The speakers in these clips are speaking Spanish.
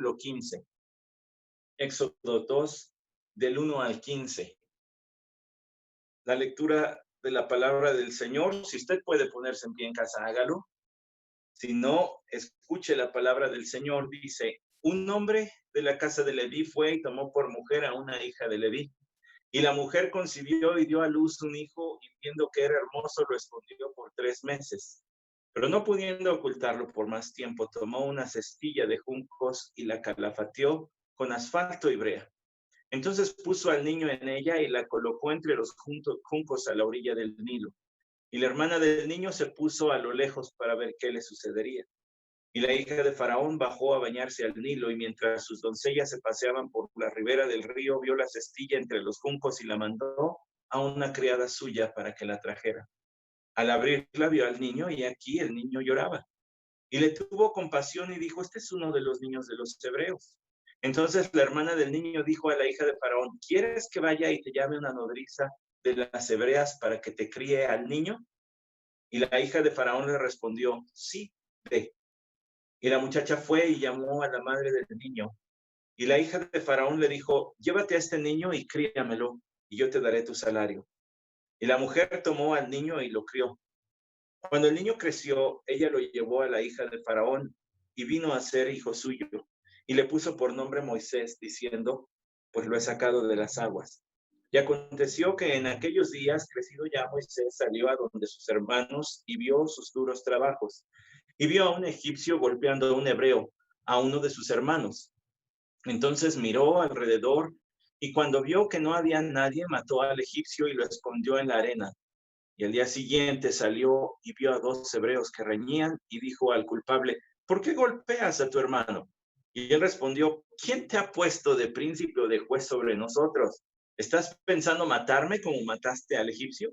versículo 15. Éxodo 2, del 1 al 15. La lectura de la palabra del Señor. Si usted puede ponerse en pie en casa, hágalo. Si no, escuche la palabra del Señor. Dice: un hombre de la casa de Leví fue y tomó por mujer a una hija de Leví. Y la mujer concibió y dio a luz un hijo, y viendo que era hermoso, lo escondió por 3 meses. Pero no pudiendo ocultarlo por más tiempo, tomó una cestilla de juncos y la calafateó con asfalto y brea. Entonces puso al niño en ella y la colocó entre los juncos a la orilla del Nilo. Y la hermana del niño se puso a lo lejos para ver qué le sucedería. Y la hija de Faraón bajó a bañarse al Nilo, y mientras sus doncellas se paseaban por la ribera del río, vio la cestilla entre los juncos y la mandó a una criada suya para que la trajera. Al abrirla vio al niño, y aquí el niño lloraba. Y le tuvo compasión y dijo: este es uno de los niños de los hebreos. Entonces la hermana del niño dijo a la hija de Faraón: ¿quieres que vaya y te llame una nodriza de las hebreas para que te críe al niño? Y la hija de Faraón le respondió: sí, ve. Y la muchacha fue y llamó a la madre del niño. Y la hija de Faraón le dijo: llévate a este niño y críamelo, y yo te daré tu salario. Y la mujer tomó al niño y lo crió. Cuando el niño creció, ella lo llevó a la hija de Faraón y vino a ser hijo suyo. Y le puso por nombre Moisés, diciendo: pues lo he sacado de las aguas. Y aconteció que en aquellos días, crecido ya Moisés, salió a donde sus hermanos y vio sus duros trabajos. Y vio a un egipcio golpeando a un hebreo, a uno de sus hermanos. Entonces miró alrededor, y cuando vio que no había nadie, mató al egipcio y lo escondió en la arena. Y al día siguiente salió y vio a 2 hebreos que reñían, y dijo al culpable: ¿por qué golpeas a tu hermano? Y él respondió: ¿quién te ha puesto de príncipe o de juez sobre nosotros? ¿Estás pensando matarme como mataste al egipcio?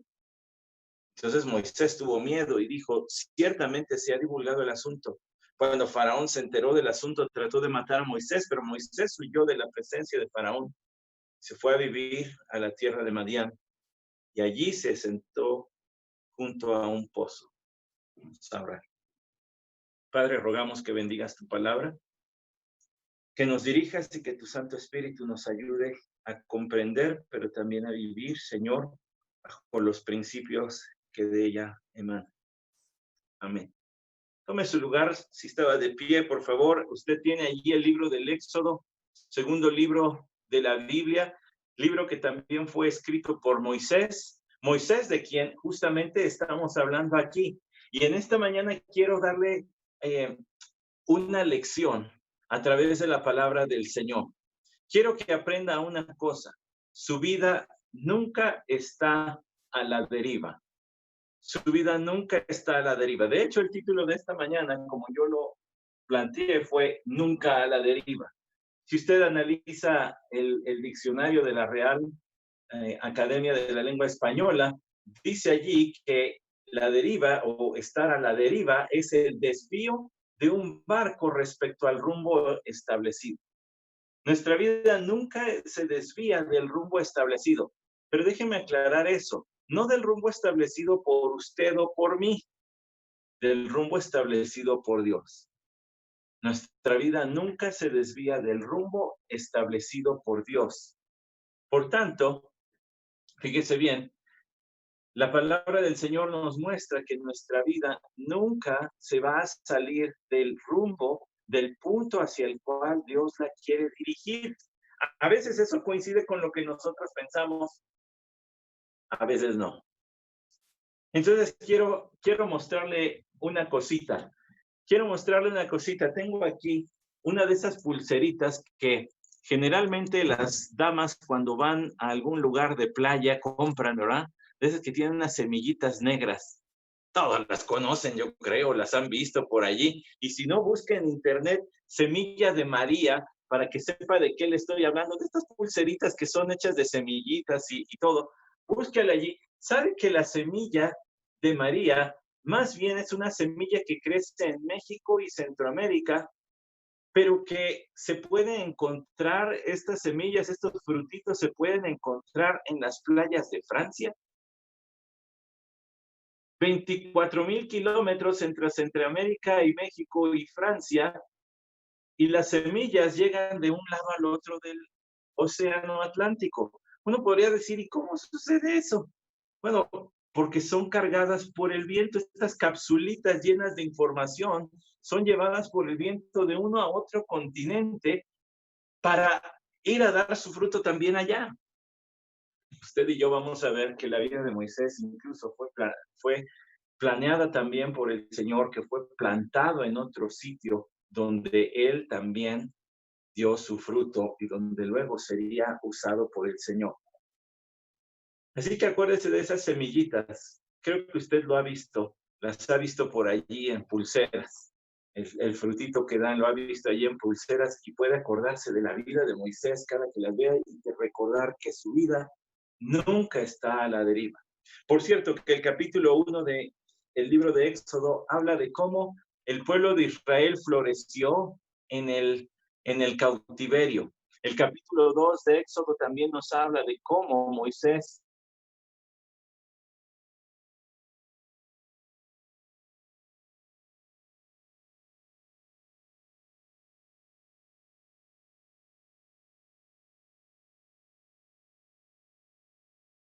Entonces Moisés tuvo miedo y dijo: ciertamente se ha divulgado el asunto. Cuando Faraón se enteró del asunto, trató de matar a Moisés, pero Moisés huyó de la presencia de Faraón. Se fue a vivir a la tierra de Madián, y allí se sentó junto a un pozo. Vamos a orar. Padre, rogamos que bendigas tu palabra, que nos dirijas y que tu Santo Espíritu nos ayude a comprender, pero también a vivir, Señor, bajo los principios que de ella emanan. Amén. Tome su lugar, si estaba de pie, por favor. Usted tiene allí el libro del Éxodo, segundo libro de la Biblia, libro que también fue escrito por Moisés, Moisés de quien justamente estamos hablando aquí. Y en esta mañana quiero darle una lección a través de la palabra del Señor. Quiero que aprenda una cosa: su vida nunca está a la deriva. Su vida nunca está a la deriva. De hecho, el título de esta mañana, como yo lo planteé, fue Nunca a la deriva. Si usted analiza el diccionario de la Real Academia de la Lengua Española, dice allí que la deriva o estar a la deriva es el desvío de un barco respecto al rumbo establecido. Nuestra vida nunca se desvía del rumbo establecido, pero déjeme aclarar eso: no del rumbo establecido por usted o por mí, del rumbo establecido por Dios. Nuestra vida nunca se desvía del rumbo establecido por Dios. Por tanto, fíjese bien, la palabra del Señor nos muestra que nuestra vida nunca se va a salir del rumbo, del punto hacia el cual Dios la quiere dirigir. A veces eso coincide con lo que nosotros pensamos, a veces no. Entonces quiero mostrarle una cosita. Tengo aquí una de esas pulseritas que generalmente las damas cuando van a algún lugar de playa compran, ¿verdad? De esas que tienen unas semillitas negras. Todas las conocen, yo creo, las han visto por allí. Y si no, busquen en internet semilla de María para que sepa de qué le estoy hablando. De estas pulseritas que son hechas de semillitas y todo. Búsquela allí. ¿Sabe que la semilla de María más bien es una semilla que crece en México y Centroamérica, pero que se puede encontrar, estas semillas, estos frutitos se pueden encontrar en las playas de Francia? 24,000 kilómetros entre Centroamérica y México y Francia, y las semillas llegan de un lado al otro del océano Atlántico. Uno podría decir, ¿y cómo sucede eso? Bueno, porque son cargadas por el viento. Estas capsulitas llenas de información son llevadas por el viento de uno a otro continente para ir a dar su fruto también allá. Usted y yo vamos a ver que la vida de Moisés incluso fue planeada también por el Señor, que fue plantado en otro sitio donde él también dio su fruto y donde luego sería usado por el Señor. Así que acuérdese de esas semillitas. Creo que usted lo ha visto, las ha visto por allí en pulseras. El frutito que dan lo ha visto allí en pulseras y puede acordarse de la vida de Moisés cada que las vea y de recordar que su vida nunca está a la deriva. Por cierto, que el capítulo 1 del libro de Éxodo habla de cómo el pueblo de Israel floreció en el cautiverio. El capítulo 2 de Éxodo también nos habla de cómo Moisés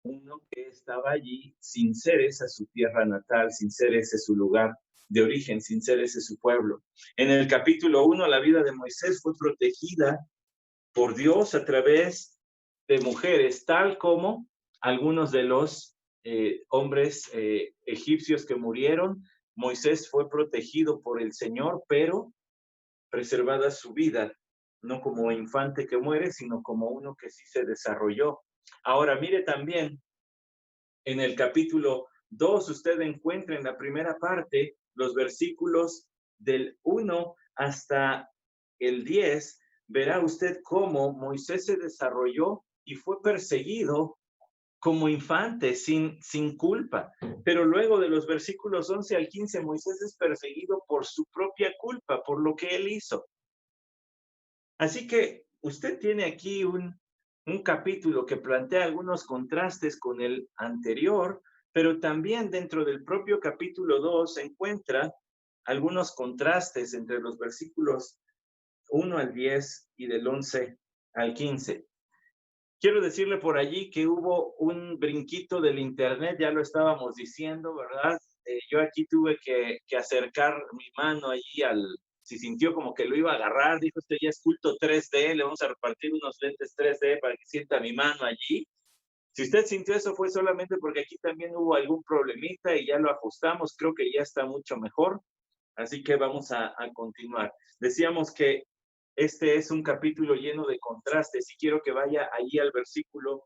uno que estaba allí sin ser esa su tierra natal, sin ser ese su lugar de origen, sin ser ese su pueblo. En el capítulo 1, la vida de Moisés fue protegida por Dios a través de mujeres, tal como algunos de los hombres egipcios que murieron. Moisés fue protegido por el Señor, pero preservada su vida, no como infante que muere, sino como uno que sí se desarrolló. Ahora, mire también en el capítulo 2, usted encuentra en la primera parte los versículos del 1 hasta el 10. Verá usted cómo Moisés se desarrolló y fue perseguido como infante, sin culpa. Pero luego de los versículos 11 al 15, Moisés es perseguido por su propia culpa, por lo que él hizo. Así que usted tiene aquí un capítulo que plantea algunos contrastes con el anterior, pero también dentro del propio capítulo 2 se encuentra algunos contrastes entre los versículos 1 al 10 y del 11 al 15. Quiero decirle por allí que hubo un brinquito del internet, ya lo estábamos diciendo, ¿verdad? Yo aquí tuve que acercar mi mano allí si sintió como que lo iba a agarrar, dijo, este ya es culto 3D, le vamos a repartir unos lentes 3D para que sienta mi mano allí. Si usted sintió eso fue solamente porque aquí también hubo algún problemita y ya lo ajustamos, creo que ya está mucho mejor, así que vamos a continuar. Decíamos que este es un capítulo lleno de contrastes y quiero que vaya allí al versículo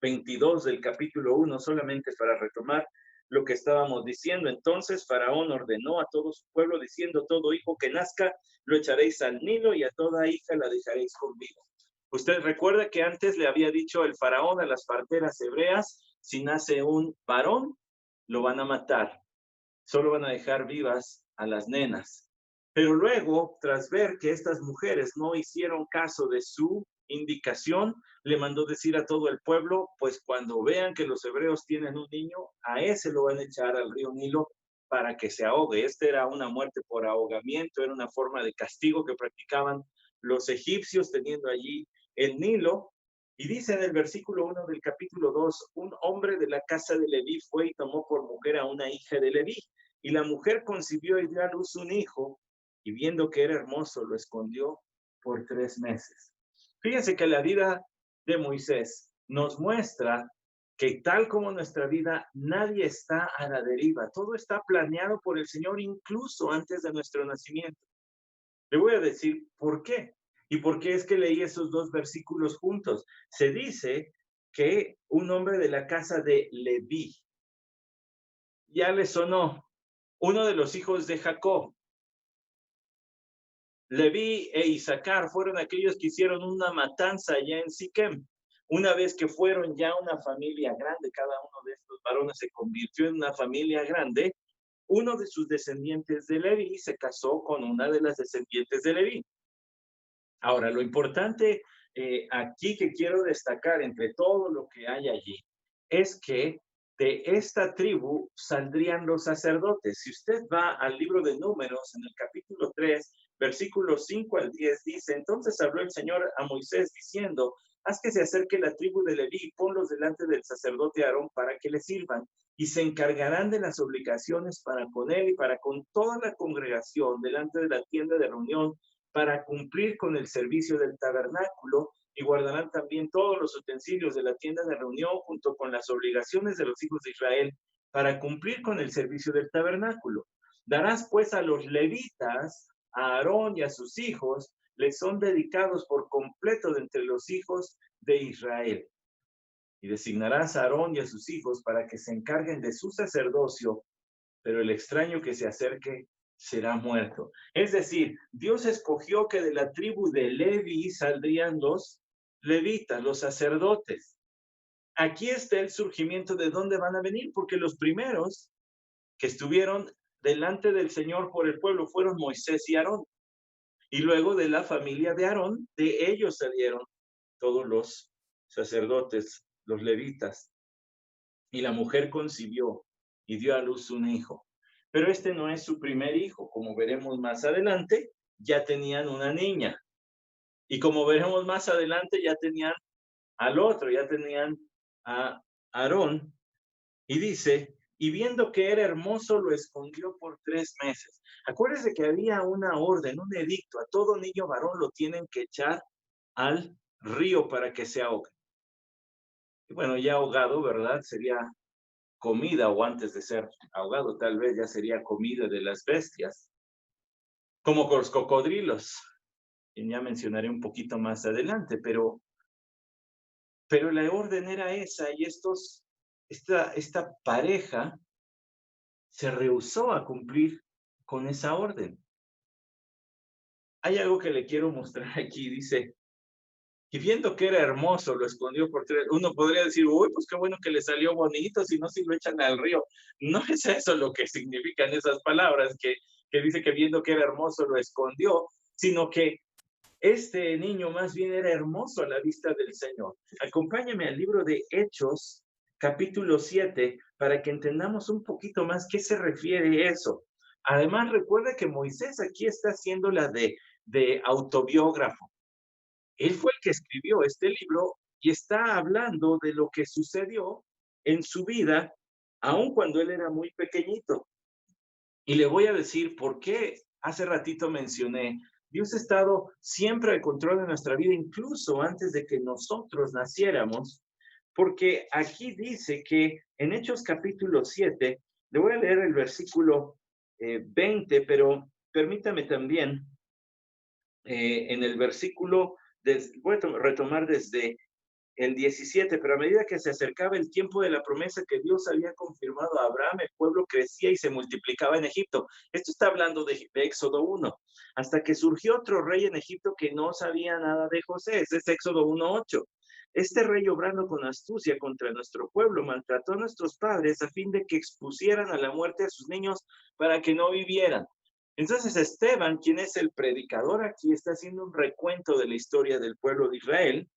22 del capítulo 1, solamente para retomar lo que estábamos diciendo. Entonces Faraón ordenó a todo su pueblo diciendo, todo hijo que nazca lo echaréis al Nilo y a toda hija la dejaréis con vida. Usted recuerda que antes le había dicho el Faraón a las parteras hebreas, si nace un varón, lo van a matar, solo van a dejar vivas a las nenas. Pero luego, tras ver que estas mujeres no hicieron caso de su indicación, le mandó decir a todo el pueblo, pues cuando vean que los hebreos tienen un niño, a ese lo van a echar al río Nilo para que se ahogue. Esta era una muerte por ahogamiento, era una forma de castigo que practicaban los egipcios teniendo allí el Nilo. Y dice en el versículo 1 del capítulo 2, un hombre de la casa de Leví fue y tomó por mujer a una hija de Leví. Y la mujer concibió y dio a luz un hijo, y viendo que era hermoso, lo escondió por 3 meses. Fíjense que la vida de Moisés nos muestra que tal como nuestra vida, nadie está a la deriva. Todo está planeado por el Señor incluso antes de nuestro nacimiento. Le voy a decir por qué. ¿Y por qué es que leí esos dos versículos juntos? Se dice que un hombre de la casa de Leví, ya le sonó, uno de los hijos de Jacob. Leví e Isaacar fueron aquellos que hicieron una matanza allá en Siquem. Una vez que fueron ya una familia grande, cada uno de estos varones se convirtió en una familia grande, uno de sus descendientes de Leví se casó con una de las descendientes de Leví. Ahora, lo importante aquí que quiero destacar entre todo lo que hay allí es que de esta tribu saldrían los sacerdotes. Si usted va al libro de Números, en el capítulo 3, Versículos 5 al 10 dice: entonces habló el Señor a Moisés diciendo: haz que se acerque la tribu de Leví, ponlos delante del sacerdote Aarón para que le sirvan, y se encargarán de las obligaciones para con él y para con toda la congregación delante de la tienda de reunión, para cumplir con el servicio del tabernáculo, y guardarán también todos los utensilios de la tienda de reunión junto con las obligaciones de los hijos de Israel, para cumplir con el servicio del tabernáculo. Darás pues a los levitas, a Aarón y a sus hijos, les son dedicados por completo de entre los hijos de Israel. Y designarás a Aarón y a sus hijos para que se encarguen de su sacerdocio, pero el extraño que se acerque será muerto. Es decir, Dios escogió que de la tribu de Levi saldrían los levitas, los sacerdotes. Aquí está el surgimiento de dónde van a venir, porque los primeros que estuvieron delante del Señor por el pueblo fueron Moisés y Aarón. Y luego de la familia de Aarón, de ellos salieron todos los sacerdotes, los levitas. Y la mujer concibió y dio a luz un hijo. Pero este no es su primer hijo. Como veremos más adelante, ya tenían una niña. Y como veremos más adelante, ya tenían al otro, ya tenían a Aarón. Y dice: y viendo que era hermoso, lo escondió por 3 meses. Acuérdense que había una orden, un edicto: a todo niño varón lo tienen que echar al río para que se ahogue. Y bueno, ya ahogado, ¿verdad? Sería comida, o antes de ser ahogado, tal vez ya sería comida de las bestias, como con los cocodrilos, que ya mencionaré un poquito más adelante, pero la orden era esa, y esta pareja se rehusó a cumplir con esa orden. Hay algo que le quiero mostrar aquí, dice: y viendo que era hermoso, lo escondió por 3. Uno podría decir: uy, pues qué bueno que le salió bonito, si no, si lo echan al río. No es eso lo que significan esas palabras, que dice que viendo que era hermoso, lo escondió, sino que este niño más bien era hermoso a la vista del Señor. Acompáñame al libro de Hechos, capítulo 7, para que entendamos un poquito más qué se refiere eso. Además, recuerda que Moisés aquí está haciendo la de autobiógrafo. Él fue el que escribió este libro y está hablando de lo que sucedió en su vida, aun cuando él era muy pequeñito. Y le voy a decir por qué hace ratito mencioné: Dios ha estado siempre al control de nuestra vida, incluso antes de que nosotros naciéramos, porque aquí dice que en Hechos capítulo 7, le voy a leer el versículo 20, pero permítame también en el versículo, voy a retomar desde el 17, pero a medida que se acercaba el tiempo de la promesa que Dios había confirmado a Abraham, el pueblo crecía y se multiplicaba en Egipto. Esto está hablando de Éxodo 1. Hasta que surgió otro rey en Egipto que no sabía nada de José. Ese es Éxodo 1:8. Este rey, obrando con astucia contra nuestro pueblo, maltrató a nuestros padres a fin de que expusieran a la muerte a sus niños para que no vivieran. Entonces Esteban, quien es el predicador aquí, está haciendo un recuento de la historia del pueblo de Israel.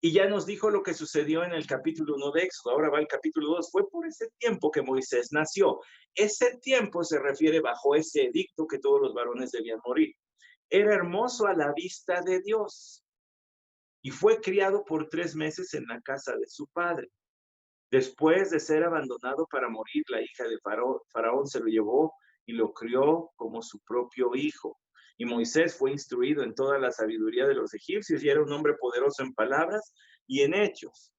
Y ya nos dijo lo que sucedió en el capítulo 1 de Éxodo. Ahora va el capítulo 2. Fue por ese tiempo que Moisés nació. Ese tiempo se refiere bajo ese edicto que todos los varones debían morir. Era hermoso a la vista de Dios y fue criado por 3 meses en la casa de su padre. Después de ser abandonado para morir, la hija de Faraón se lo llevó y lo crió como su propio hijo. Y Moisés fue instruido en toda la sabiduría de los egipcios y era un hombre poderoso en palabras y en hechos.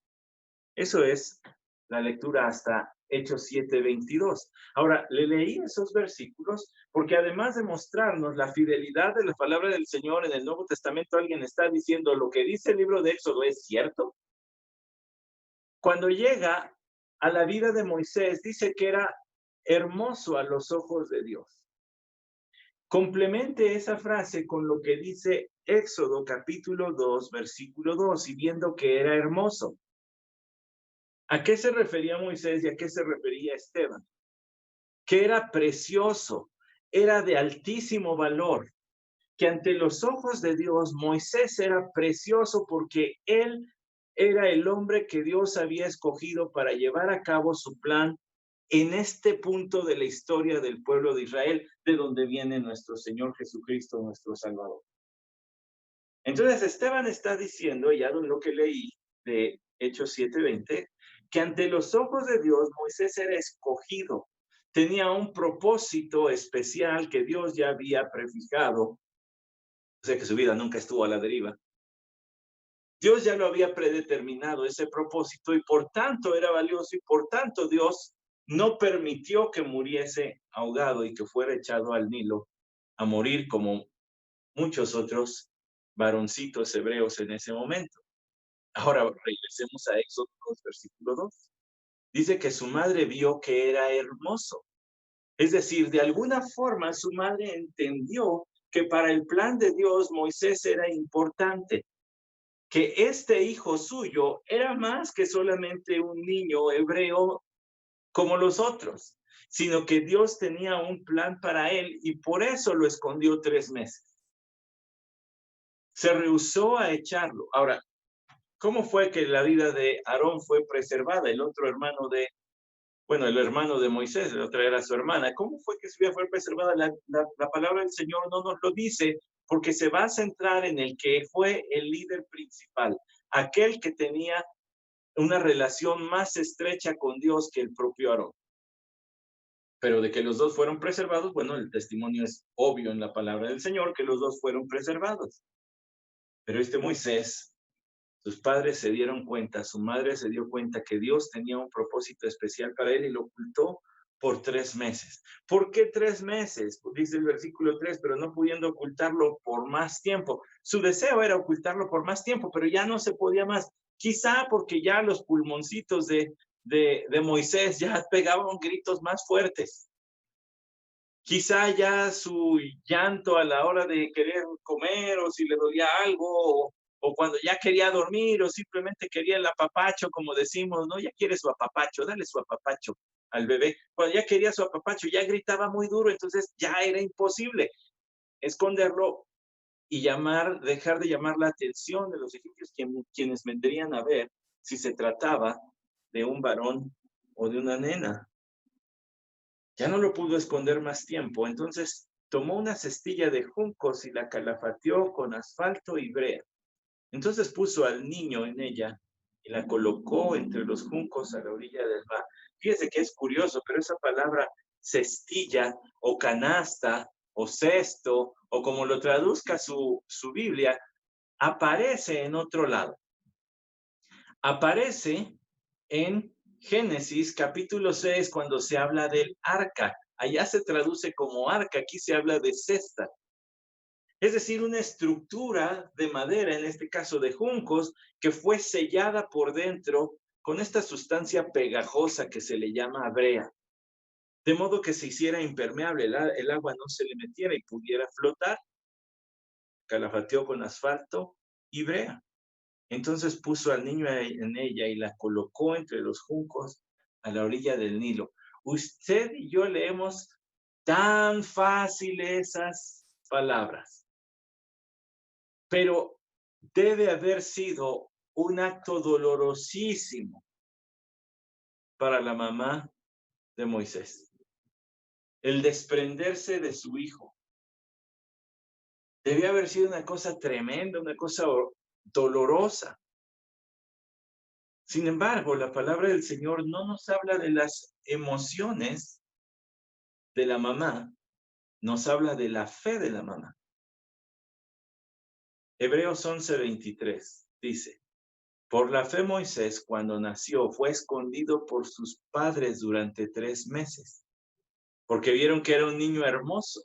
Eso es la lectura hasta Hechos 7:22. Ahora, le leí esos versículos porque además de mostrarnos la fidelidad de la palabra del Señor en el Nuevo Testamento, alguien está diciendo: lo que dice el libro de Éxodo es cierto. Cuando llega a la vida de Moisés, dice que era hermoso a los ojos de Dios. Complemente esa frase con lo que dice Éxodo capítulo 2, versículo 2, y viendo que era hermoso. ¿A qué se refería Moisés y a qué se refería Esteban? Que era precioso, era de altísimo valor, que ante los ojos de Dios Moisés era precioso porque él era el hombre que Dios había escogido para llevar a cabo su plan en este punto de la historia del pueblo de Israel, de donde viene nuestro Señor Jesucristo, nuestro Salvador. Entonces Esteban está diciendo, ya en lo que leí de Hechos 7:20, que ante los ojos de Dios Moisés era escogido, tenía un propósito especial que Dios ya había prefijado, o sea que su vida nunca estuvo a la deriva. Dios ya lo había predeterminado ese propósito y por tanto era valioso y por tanto Dios no permitió que muriese ahogado y que fuera echado al Nilo a morir como muchos otros varoncitos hebreos en ese momento. Ahora regresemos a Éxodo 2, versículo 2. Dice que su madre vio que era hermoso. Es decir, de alguna forma su madre entendió que para el plan de Dios Moisés era importante, que este hijo suyo era más que solamente un niño hebreo como los otros, sino que Dios tenía un plan para él y por eso lo escondió 3 meses. Se rehusó a echarlo. Ahora, ¿cómo fue que la vida de Aarón fue preservada? El otro hermano de, bueno, el hermano de Moisés, la otra era su hermana. ¿Cómo fue que su vida fue preservada? La palabra del Señor no nos lo dice, porque se va a centrar en el que fue el líder principal, aquel que tenía una relación más estrecha con Dios que el propio Aarón. Pero de que los dos fueron preservados, bueno, el testimonio es obvio en la palabra del Señor, que los dos fueron preservados. Pero este Moisés, sus padres se dieron cuenta, su madre se dio cuenta que Dios tenía un propósito especial para él y lo ocultó por 3 meses. ¿Por qué 3 meses? Dice el versículo 3, pero no pudiendo ocultarlo por más tiempo. Su deseo era ocultarlo por más tiempo, pero ya no se podía más. Quizá porque ya los pulmoncitos de Moisés ya pegaban gritos más fuertes. Quizá ya su llanto a la hora de querer comer o si le dolía algo o cuando ya quería dormir o simplemente quería el apapacho, como decimos, ¿no? Ya quiere su apapacho, dale su apapacho al bebé. Cuando ya quería su apapacho, ya gritaba muy duro, entonces ya era imposible esconderlo y dejar de llamar la atención de los egipcios quienes vendrían a ver si se trataba de un varón o de una nena. Ya no lo pudo esconder más tiempo, entonces tomó una cestilla de juncos y la calafateó con asfalto y brea. Entonces puso al niño en ella y la colocó entre los juncos a la orilla del mar. Fíjese que es curioso, pero esa palabra cestilla o canasta o cesto o como lo traduzca su Biblia, aparece en otro lado. Aparece en Génesis capítulo 6 cuando se habla del arca. Allá se traduce como arca, aquí se habla de cesta. Es decir, una estructura de madera, en este caso de juncos, que fue sellada por dentro con esta sustancia pegajosa que se le llama brea, de modo que se hiciera impermeable, el agua no se le metiera y pudiera flotar. Calafateó con asfalto y brea. Entonces puso al niño en ella y la colocó entre los juncos a la orilla del Nilo. Usted y yo leemos tan fácil esas palabras, pero debe haber sido un acto dolorosísimo para la mamá de Moisés. El desprenderse de su hijo. Debía haber sido una cosa tremenda, una cosa dolorosa. Sin embargo, la palabra del Señor no nos habla de las emociones de la mamá, nos habla de la fe de la mamá. Hebreos 11:23 dice, por la fe Moisés cuando nació fue escondido por sus padres durante 3 meses, porque vieron que era un niño hermoso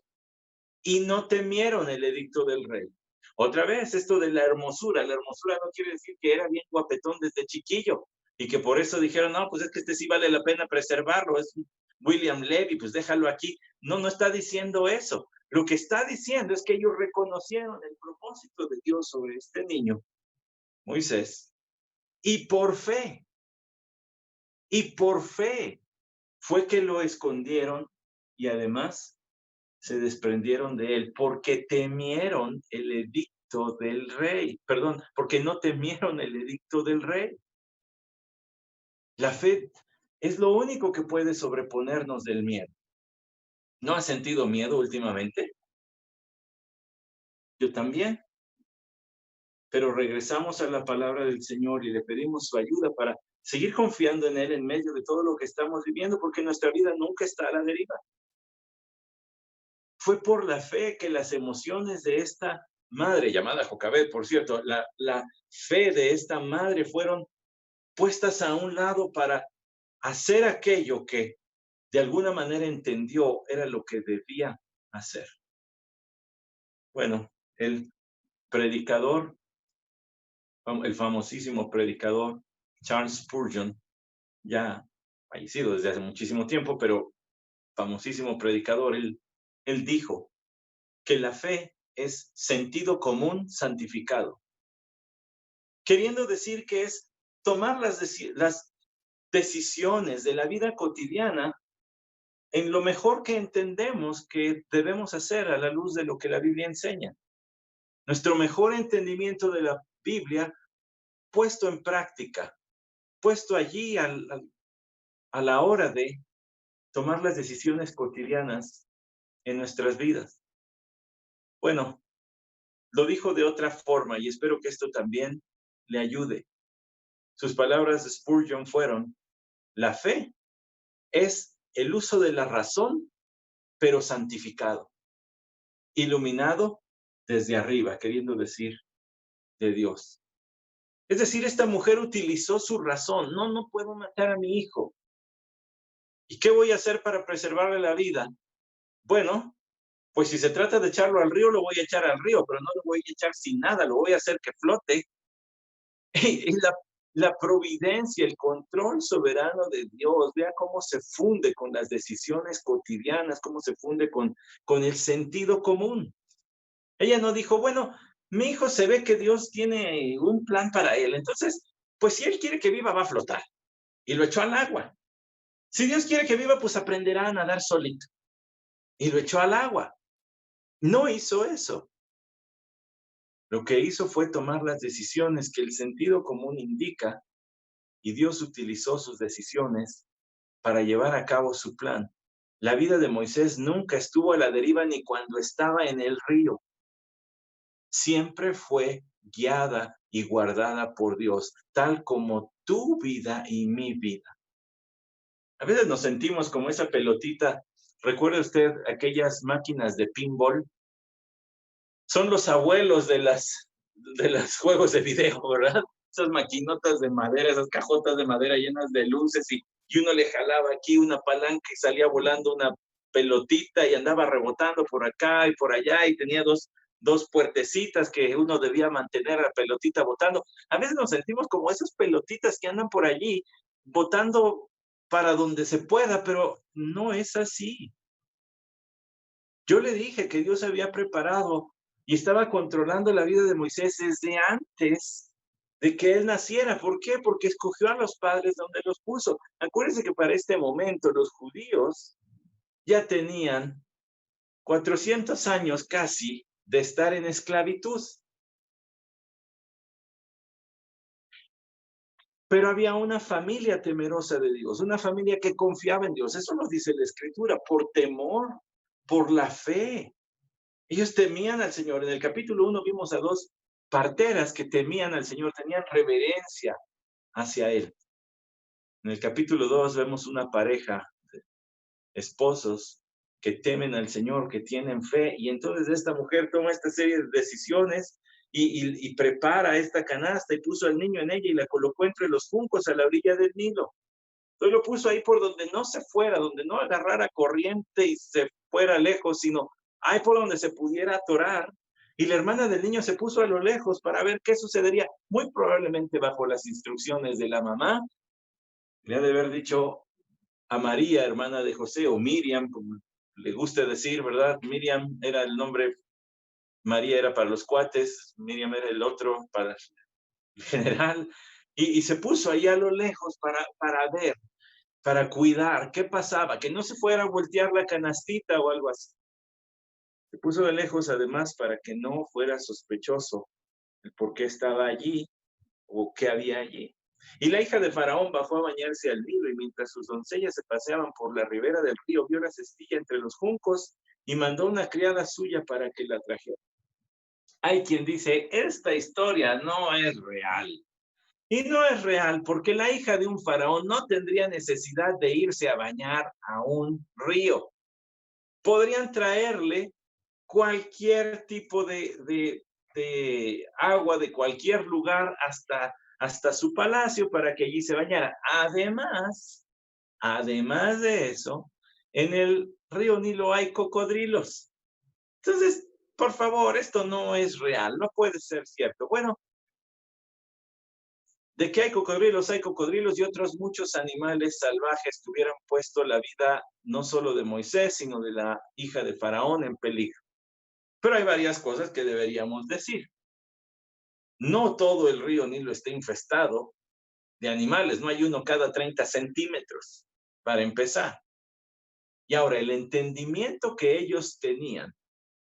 y no temieron el edicto del rey. Otra vez, esto de la hermosura no quiere decir que era bien guapetón desde chiquillo y que por eso dijeron, no, pues es que este sí vale la pena preservarlo, es William Levy, pues déjalo aquí. No, no está diciendo eso. Lo que está diciendo es que ellos reconocieron el propósito de Dios sobre este niño, Moisés, y por fe fue que lo escondieron y además se desprendieron de él porque temieron el edicto del rey. Perdón, porque no temieron el edicto del rey. La fe Es lo único que puede sobreponernos del miedo. ¿No has sentido miedo últimamente? Yo también. Pero regresamos a la palabra del Señor y le pedimos su ayuda para seguir confiando en Él en medio de todo lo que estamos viviendo, porque nuestra vida nunca está a la deriva. Fue por la fe que las emociones de esta madre, llamada Jocabed, por cierto, la fe de esta madre fueron puestas a un lado para hacer aquello que de alguna manera entendió era lo que debía hacer. Bueno, el predicador, el famosísimo predicador Charles Spurgeon, ya fallecido desde hace muchísimo tiempo, pero famosísimo predicador, él dijo que la fe es sentido común santificado, queriendo decir que es tomar las decisiones de la vida cotidiana en lo mejor que entendemos que debemos hacer a la luz de lo que la Biblia enseña. Nuestro mejor entendimiento de la Biblia puesto en práctica, puesto allí a la hora de tomar las decisiones cotidianas en nuestras vidas. Bueno, lo dijo de otra forma y espero que esto también le ayude. Sus palabras de Spurgeon fueron: la fe es el uso de la razón, pero santificado, iluminado desde arriba, queriendo decir de Dios. Es decir, esta mujer utilizó su razón. No puedo matar a mi hijo. ¿Y qué voy a hacer para preservarle la vida? Bueno, pues si se trata de echarlo al río, lo voy a echar al río, pero no lo voy a echar sin nada, lo voy a hacer que flote. Y la providencia, el control soberano de Dios, vea cómo se funde con las decisiones cotidianas, cómo se funde con el sentido común. Ella no dijo, bueno, mi hijo se ve que Dios tiene un plan para él, entonces, pues si él quiere que viva, va a flotar. Y lo echó al agua. Si Dios quiere que viva, pues aprenderá a nadar solito. Y lo echó al agua. No hizo eso. Lo que hizo fue tomar las decisiones que el sentido común indica, y Dios utilizó sus decisiones para llevar a cabo su plan. La vida de Moisés nunca estuvo a la deriva ni cuando estaba en el río. Siempre fue guiada y guardada por Dios, tal como tu vida y mi vida. A veces nos sentimos como esa pelotita. ¿Recuerda usted aquellas máquinas de pinball? Son los abuelos de los juegos de video, ¿verdad? Esas maquinotas de madera, esas cajotas de madera llenas de luces y uno le jalaba aquí una palanca y salía volando una pelotita y andaba rebotando por acá y por allá y tenía dos puertecitas que uno debía mantener a la pelotita botando. A veces nos sentimos como esas pelotitas que andan por allí botando para donde se pueda, pero no es así. Yo le dije que Dios había preparado y estaba controlando la vida de Moisés desde antes de que él naciera. ¿Por qué? Porque escogió a los padres donde los puso. Acuérdense que para este momento los judíos ya tenían 400 años casi de estar en esclavitud. Pero había una familia temerosa de Dios, una familia que confiaba en Dios. Eso nos dice la Escritura, por temor, por la fe. Ellos temían al Señor. En el capítulo 1 vimos a dos parteras que temían al Señor, tenían reverencia hacia Él. En el capítulo 2 vemos una pareja de esposos que temen al Señor, que tienen fe, y entonces esta mujer toma esta serie de decisiones y prepara esta canasta y puso al niño en ella y la colocó entre los juncos a la orilla del Nilo. Entonces lo puso ahí por donde no se fuera, donde no agarrara corriente y se fuera lejos, sino ahí por donde se pudiera atorar. Y la hermana del niño se puso a lo lejos para ver qué sucedería, muy probablemente bajo las instrucciones de la mamá. Le ha de haber dicho a María, hermana de José, o Miriam, como le gusta decir, ¿verdad? Miriam era el nombre, María era para los cuates, Miriam era el otro para el general, y se puso ahí a lo lejos para ver, para cuidar qué pasaba, que no se fuera a voltear la canastita o algo así. Se puso de lejos además para que no fuera sospechoso el por qué estaba allí o qué había allí. Y la hija de Faraón bajó a bañarse al Nilo, y mientras sus doncellas se paseaban por la ribera del río, vio la cestilla entre los juncos y mandó una criada suya para que la trajera. Hay quien dice, esta historia no es real. Y no es real porque la hija de un faraón no tendría necesidad de irse a bañar a un río. Podrían traerle cualquier tipo de agua de cualquier lugar hasta su palacio para que allí se bañara. Además de eso, en el río Nilo hay cocodrilos. Entonces, por favor, esto no es real, no puede ser cierto. Bueno, de que hay cocodrilos y otros muchos animales salvajes que hubieran puesto la vida no solo de Moisés, sino de la hija de Faraón en peligro. Pero hay varias cosas que deberíamos decir. No todo el río Nilo está infestado de animales, no hay uno cada 30 centímetros, para empezar. Y ahora, el entendimiento que ellos tenían,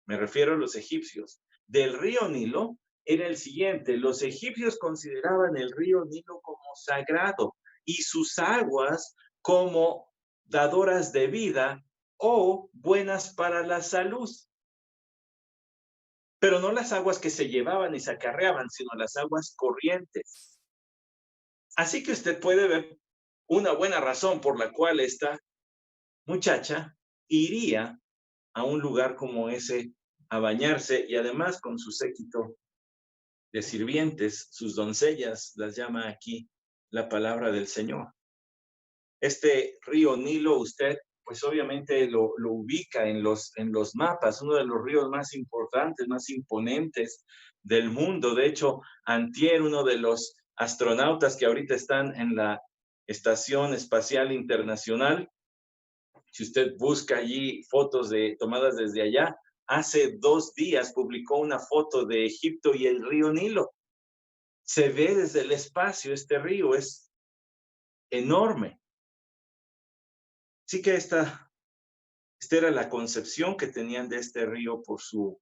me refiero a los egipcios, del río Nilo era el siguiente: los egipcios consideraban el río Nilo como sagrado y sus aguas como dadoras de vida o buenas para la salud. Pero no las aguas que se llevaban y se acarreaban, sino las aguas corrientes. Así que usted puede ver una buena razón por la cual esta muchacha iría a un lugar como ese a bañarse, y además con su séquito de sirvientes, sus doncellas, las llama aquí la palabra del Señor. Este río Nilo, usted pues obviamente lo ubica en los mapas, uno de los ríos más importantes, más imponentes del mundo. De hecho, antier, uno de los astronautas que ahorita están en la Estación Espacial Internacional, si usted busca allí fotos tomadas desde allá, hace 2 días publicó una foto de Egipto y el río Nilo. Se ve desde el espacio, este río es enorme. Así que esta era la concepción que tenían de este río por su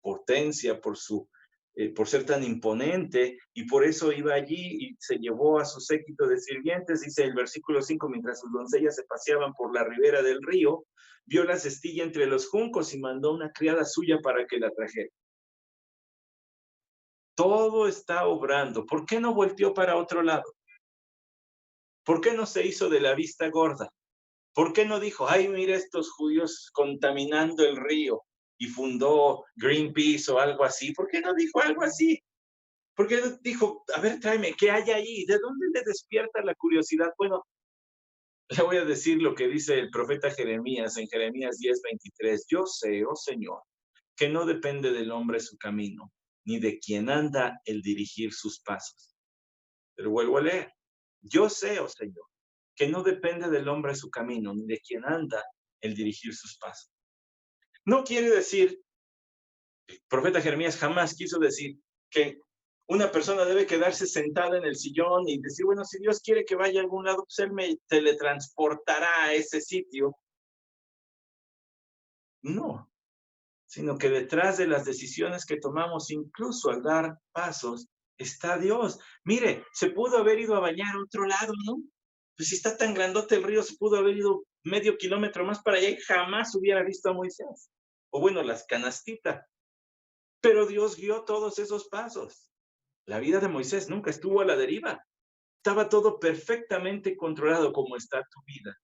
potencia, por ser tan imponente, y por eso iba allí y se llevó a su séquito de sirvientes. Dice el versículo 5, mientras sus doncellas se paseaban por la ribera del río, vio la cestilla entre los juncos y mandó una criada suya para que la trajera. Todo está obrando. ¿Por qué no volteó para otro lado? ¿Por qué no se hizo de la vista gorda? ¿Por qué no dijo, ay, mira estos judíos contaminando el río y fundó Greenpeace o algo así? ¿Por qué no dijo algo así? ¿Por qué no dijo, a ver, tráeme, ¿qué hay ahí? ¿De dónde le despierta la curiosidad? Bueno, le voy a decir lo que dice el profeta Jeremías en Jeremías 10:23. Yo sé, oh Señor, que no depende del hombre su camino, ni de quien anda el dirigir sus pasos. Pero vuelvo a leer. Yo sé, oh Señor, que no depende del hombre su camino, ni de quien anda el dirigir sus pasos. No quiere decir, el profeta Jeremías jamás quiso decir que una persona debe quedarse sentada en el sillón y decir, bueno, si Dios quiere que vaya a algún lado, pues Él me teletransportará a ese sitio. No, sino que detrás de las decisiones que tomamos, incluso al dar pasos, está Dios. Mire, se pudo haber ido a bañar a otro lado, ¿no? Pues si está tan grandote el río, se pudo haber ido medio kilómetro más para allá y jamás hubiera visto a Moisés. O bueno, las canastitas. Pero Dios guió todos esos pasos. La vida de Moisés nunca estuvo a la deriva. Estaba todo perfectamente controlado, como está tu vida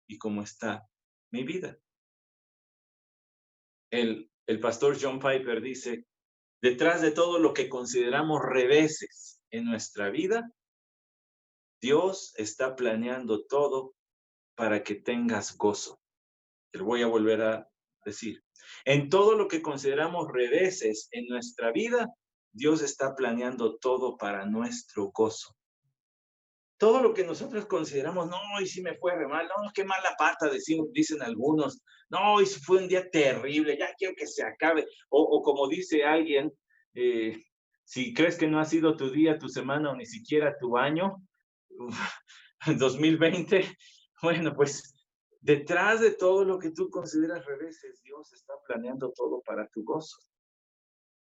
y como está mi vida. El pastor John Piper dice, detrás de todo lo que consideramos reveses en nuestra vida, Dios está planeando todo para que tengas gozo. Te lo voy a volver a decir. En todo lo que consideramos reveses en nuestra vida, Dios está planeando todo para nuestro gozo. Todo lo que nosotros consideramos, no, y si me fue re mal, no, qué mala pata, dicen algunos, no, y si fue un día terrible, ya quiero que se acabe. O como dice alguien, si crees que no ha sido tu día, tu semana o ni siquiera tu año, 2020, bueno, pues detrás de todo lo que tú consideras reveses, Dios está planeando todo para tu gozo.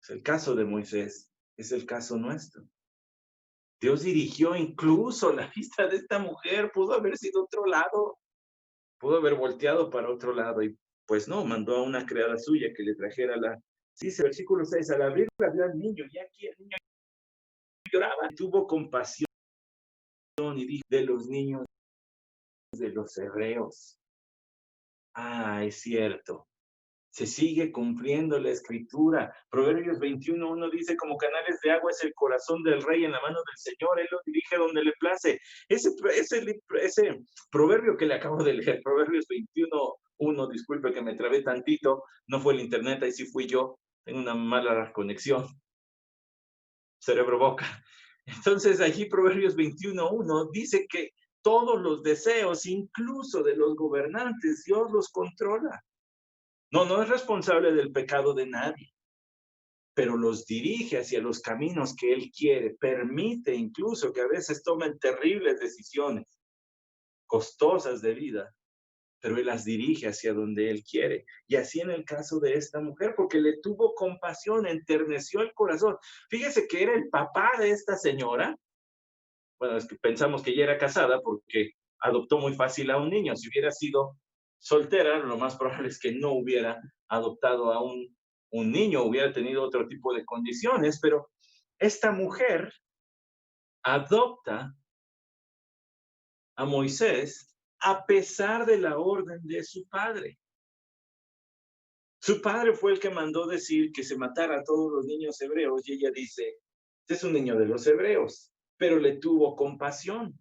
Es el caso de Moisés, es el caso nuestro. Dios dirigió incluso la vista de esta mujer, pudo haber sido otro lado, pudo haber volteado para otro lado y pues no, mandó a una criada suya que le trajera la... Dice versículo 6, al abrirla vio al niño y aquí el niño lloraba, tuvo compasión y dijo de los niños de los hebreos. Ah, es cierto. Se sigue cumpliendo la escritura. Proverbios 21:1 dice, como canales de agua es el corazón del rey en la mano del Señor, él lo dirige donde le place. Ese proverbio que le acabo de leer, Proverbios 21:1, disculpe que me trabé tantito, no fue el internet, ahí sí fui yo, tengo una mala conexión, cerebro-boca. Entonces, allí Proverbios 21:1 dice que todos los deseos, incluso de los gobernantes, Dios los controla. No es responsable del pecado de nadie, pero los dirige hacia los caminos que Él quiere, permite incluso que a veces tomen terribles decisiones, costosas de vida, pero Él las dirige hacia donde Él quiere. Y así en el caso de esta mujer, porque le tuvo compasión, enterneció el corazón. Fíjese que era el papá de esta señora. Bueno, es que pensamos que ella era casada porque adoptó muy fácil a un niño. Si hubiera sido soltera, lo más probable es que no hubiera adoptado a un niño, hubiera tenido otro tipo de condiciones, pero esta mujer adopta a Moisés a pesar de la orden de su padre. Su padre fue el que mandó decir que se matara a todos los niños hebreos y ella dice, este es un niño de los hebreos, pero le tuvo compasión.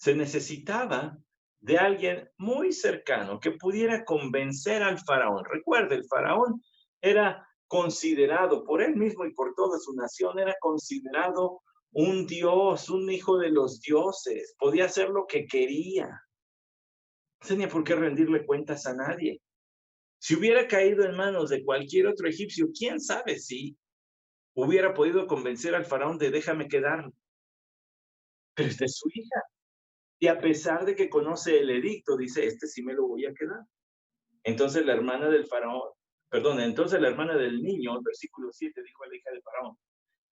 Se necesitaba de alguien muy cercano que pudiera convencer al faraón. Recuerde, el faraón era considerado por él mismo y por toda su nación, era considerado un dios, un hijo de los dioses, podía hacer lo que quería. No tenía por qué rendirle cuentas a nadie. Si hubiera caído en manos de cualquier otro egipcio, quién sabe si hubiera podido convencer al faraón de déjame quedarlo. Pero es de su hija. Y a pesar de que conoce el edicto, dice, este sí me lo voy a quedar. Entonces la hermana del faraón, perdón, entonces la hermana del niño, versículo 7, dijo a la hija del faraón,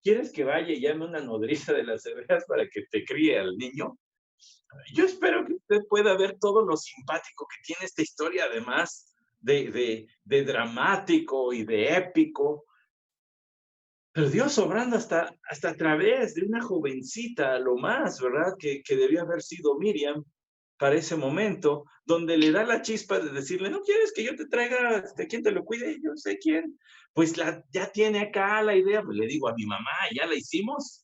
¿quieres que vaya y llame una nodriza de las hebreas para que te críe al niño? Yo espero que usted pueda ver todo lo simpático que tiene esta historia, además de dramático y de épico. Pero Dios obrando hasta a través de una jovencita, a lo más, ¿verdad? Que debía haber sido Miriam para ese momento, donde le da la chispa de decirle, ¿no quieres que yo te traiga, quién te lo cuide? Yo sé quién. Pues ya tiene acá la idea, pues le digo a mi mamá, ya la hicimos.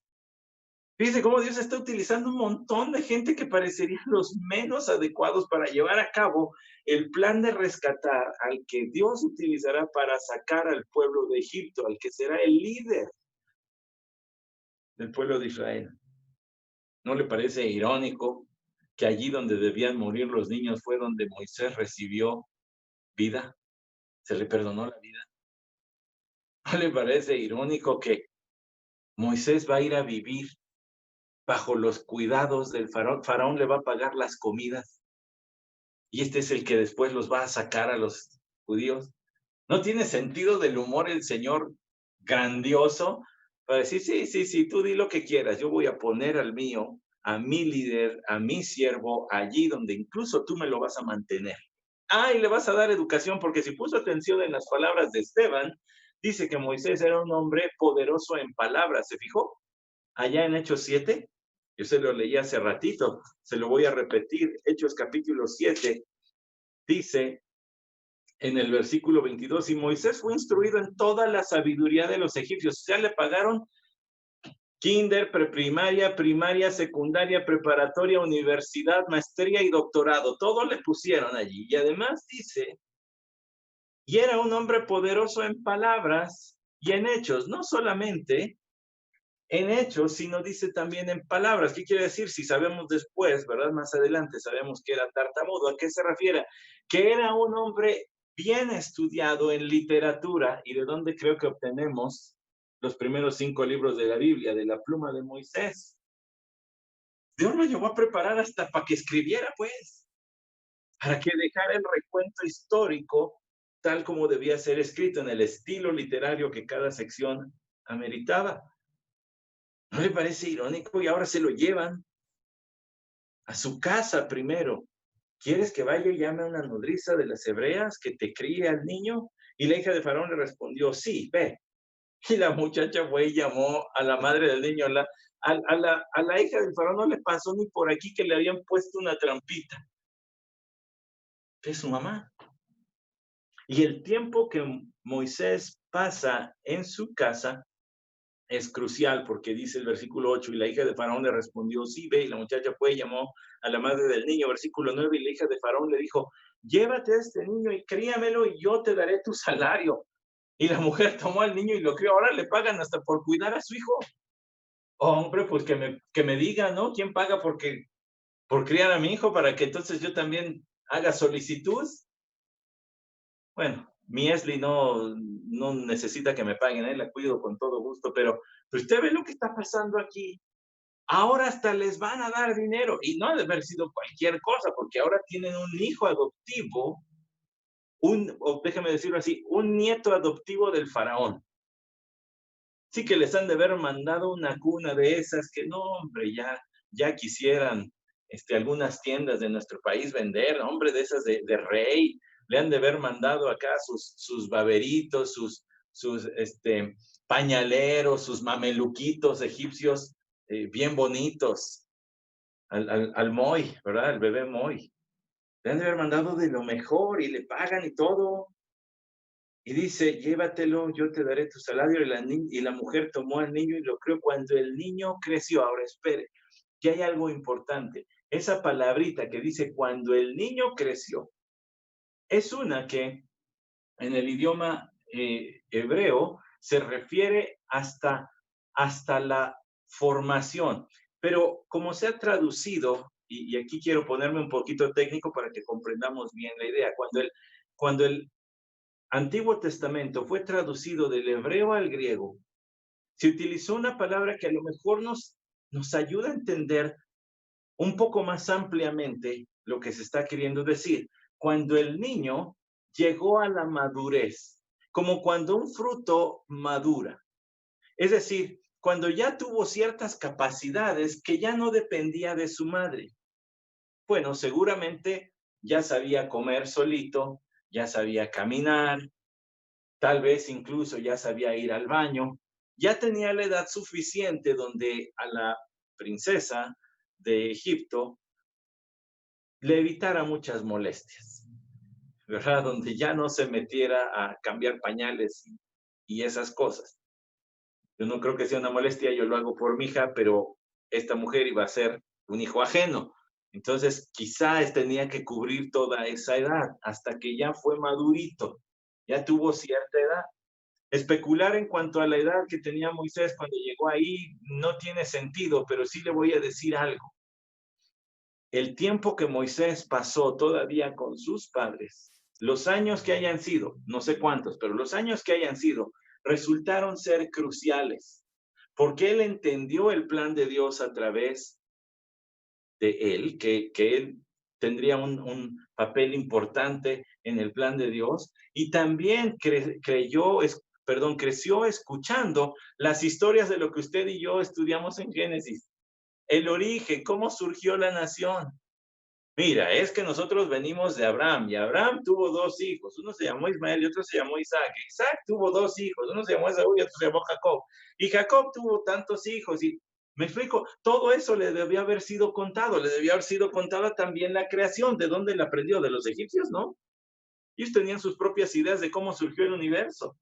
Fíjese cómo Dios está utilizando un montón de gente que parecerían los menos adecuados para llevar a cabo el plan de rescatar al que Dios utilizará para sacar al pueblo de Egipto, al que será el líder del pueblo de Israel. ¿No le parece irónico que allí donde debían morir los niños fue donde Moisés recibió vida? Se le perdonó la vida. ¿No le parece irónico que Moisés va a ir a vivir bajo los cuidados del faraón? Faraón le va a pagar las comidas y este es el que después los va a sacar a los judíos. ¿No tiene sentido del humor el Señor grandioso para decir, sí, tú di lo que quieras, yo voy a poner al mío, a mi líder, a mi siervo, allí donde incluso tú me lo vas a mantener? Ah, y le vas a dar educación, porque si puso atención en las palabras de Esteban, dice que Moisés era un hombre poderoso en palabras, ¿se fijó? Allá en Hechos 7, yo se lo leí hace ratito, se lo voy a repetir, Hechos capítulo 7, dice en el versículo 22, y Moisés fue instruido en toda la sabiduría de los egipcios, ya le pagaron kinder, preprimaria, primaria, secundaria, preparatoria, universidad, maestría y doctorado, todo le pusieron allí. Y además dice, y era un hombre poderoso en palabras y en hechos, no solamente en hechos, sino dice también en palabras. ¿Qué quiere decir? Si sabemos después, ¿verdad? Más adelante sabemos que era tartamudo. ¿A qué se refiere? Que era un hombre bien estudiado en literatura. ¿Y de dónde creo que obtenemos los primeros 5 libros de la Biblia? De la pluma de Moisés. Dios lo llevó a preparar hasta para que escribiera, pues, para que dejara el recuento histórico tal como debía ser escrito en el estilo literario que cada sección ameritaba. ¿No le parece irónico? Y ahora se lo llevan a su casa primero. ¿Quieres que vaya y llame a una nodriza de las hebreas que te críe al niño? Y la hija de Faraón le respondió, sí, ve. Y la muchacha fue y llamó a la madre del niño. A la hija del Faraón no le pasó ni por aquí que le habían puesto una trampita. Es su mamá. Y el tiempo que Moisés pasa en su casa es crucial porque dice el versículo 8, y la hija de Faraón le respondió, sí, ve, y la muchacha fue y llamó a la madre del niño, versículo 9, y la hija de Faraón le dijo, llévate a este niño y críamelo y yo te daré tu salario. Y la mujer tomó al niño y lo crió, ahora le pagan hasta por cuidar a su hijo. Hombre, pues que me diga, ¿no? ¿Quién paga por criar a mi hijo para que entonces yo también haga solicitud? Bueno, mi Esli no necesita que me paguen, la cuido con todo gusto, pero usted ve lo que está pasando aquí. Ahora hasta les van a dar dinero, y no ha de haber sido cualquier cosa, porque ahora tienen un hijo adoptivo, o déjeme decirlo así, un nieto adoptivo del faraón. Sí que les han de haber mandado una cuna de esas que no, hombre, ya quisieran algunas tiendas de nuestro país vender, hombre, de esas de rey. Le han de haber mandado acá sus baberitos, sus pañaleros, sus mameluquitos egipcios bien bonitos al Moy, ¿verdad? Al bebé Moy. Le han de haber mandado de lo mejor y le pagan y todo. Y dice, llévatelo, yo te daré tu salario. Y la mujer tomó al niño y lo crió. Cuando el niño creció, ahora espere, que hay algo importante. Esa palabrita que dice, cuando el niño creció, es una que en el idioma hebreo se refiere hasta la formación. Pero como se ha traducido, y aquí quiero ponerme un poquito técnico para que comprendamos bien la idea, cuando el Antiguo Testamento fue traducido del hebreo al griego, se utilizó una palabra que a lo mejor nos ayuda a entender un poco más ampliamente lo que se está queriendo decir. Cuando el niño llegó a la madurez, como cuando un fruto madura. Es decir, cuando ya tuvo ciertas capacidades que ya no dependía de su madre. Bueno, seguramente ya sabía comer solito, ya sabía caminar, tal vez incluso ya sabía ir al baño, ya tenía la edad suficiente donde a la princesa de Egipto le evitara muchas molestias, ¿verdad? Donde ya no se metiera a cambiar pañales y esas cosas. Yo no creo que sea una molestia, yo lo hago por mi hija, pero esta mujer iba a ser un hijo ajeno. Entonces, quizás tenía que cubrir toda esa edad hasta que ya fue madurito, ya tuvo cierta edad. Especular en cuanto a la edad que tenía Moisés cuando llegó ahí no tiene sentido, pero sí le voy a decir algo. El tiempo que Moisés pasó todavía con sus padres, los años que hayan sido, no sé cuántos, pero los años que hayan sido, resultaron ser cruciales, porque él entendió el plan de Dios a través de él, que él tendría un papel importante en el plan de Dios, y también creció escuchando las historias de lo que usted y yo estudiamos en Génesis, el origen, cómo surgió la nación. Mira, es que nosotros venimos de Abraham, y Abraham tuvo dos hijos, uno se llamó Ismael y otro se llamó Isaac. Isaac tuvo dos hijos, uno se llamó Esaú y otro se llamó Jacob. Y Jacob tuvo tantos hijos, y me explico, todo eso le debía haber sido contado, le debía haber sido contada también la creación. ¿De dónde la aprendió? De los egipcios, ¿no? Ellos tenían sus propias ideas de cómo surgió el universo.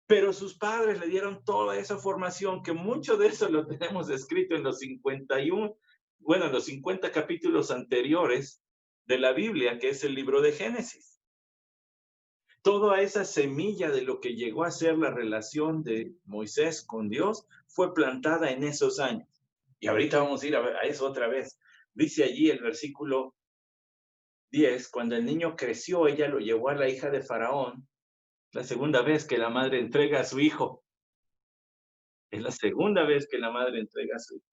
Pero sus padres le dieron toda esa formación, que mucho de eso lo tenemos escrito en los 51, bueno, en los 50 capítulos anteriores de la Biblia, que es el libro de Génesis. Toda esa semilla de lo que llegó a ser la relación de Moisés con Dios fue plantada en esos años. Y ahorita vamos a ir a eso otra vez. Dice allí el versículo 10, cuando el niño creció, ella lo llevó a la hija de Faraón. La segunda vez que la madre entrega a su hijo. Es la segunda vez que la madre entrega a su hijo.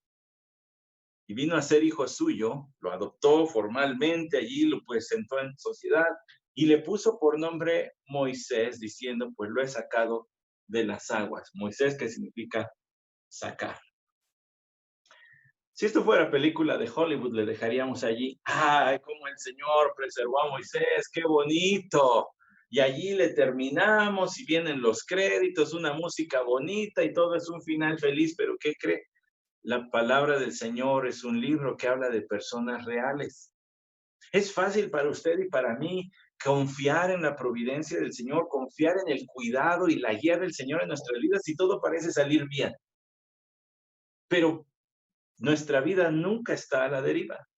Y vino a ser hijo suyo, lo adoptó formalmente, allí lo presentó en sociedad y le puso por nombre Moisés, diciendo, pues lo he sacado de las aguas. Moisés, que significa sacar. Si esto fuera película de Hollywood, le dejaríamos allí, ¡ay, cómo el Señor preservó a Moisés! ¡Qué bonito! Y allí le terminamos y vienen los créditos, una música bonita y todo es un final feliz, pero ¿qué cree? La palabra del Señor es un libro que habla de personas reales. Es fácil para usted y para mí confiar en la providencia del Señor, confiar en el cuidado y la guía del Señor en nuestras vidas y todo parece salir bien. Pero nuestra vida nunca está a la deriva.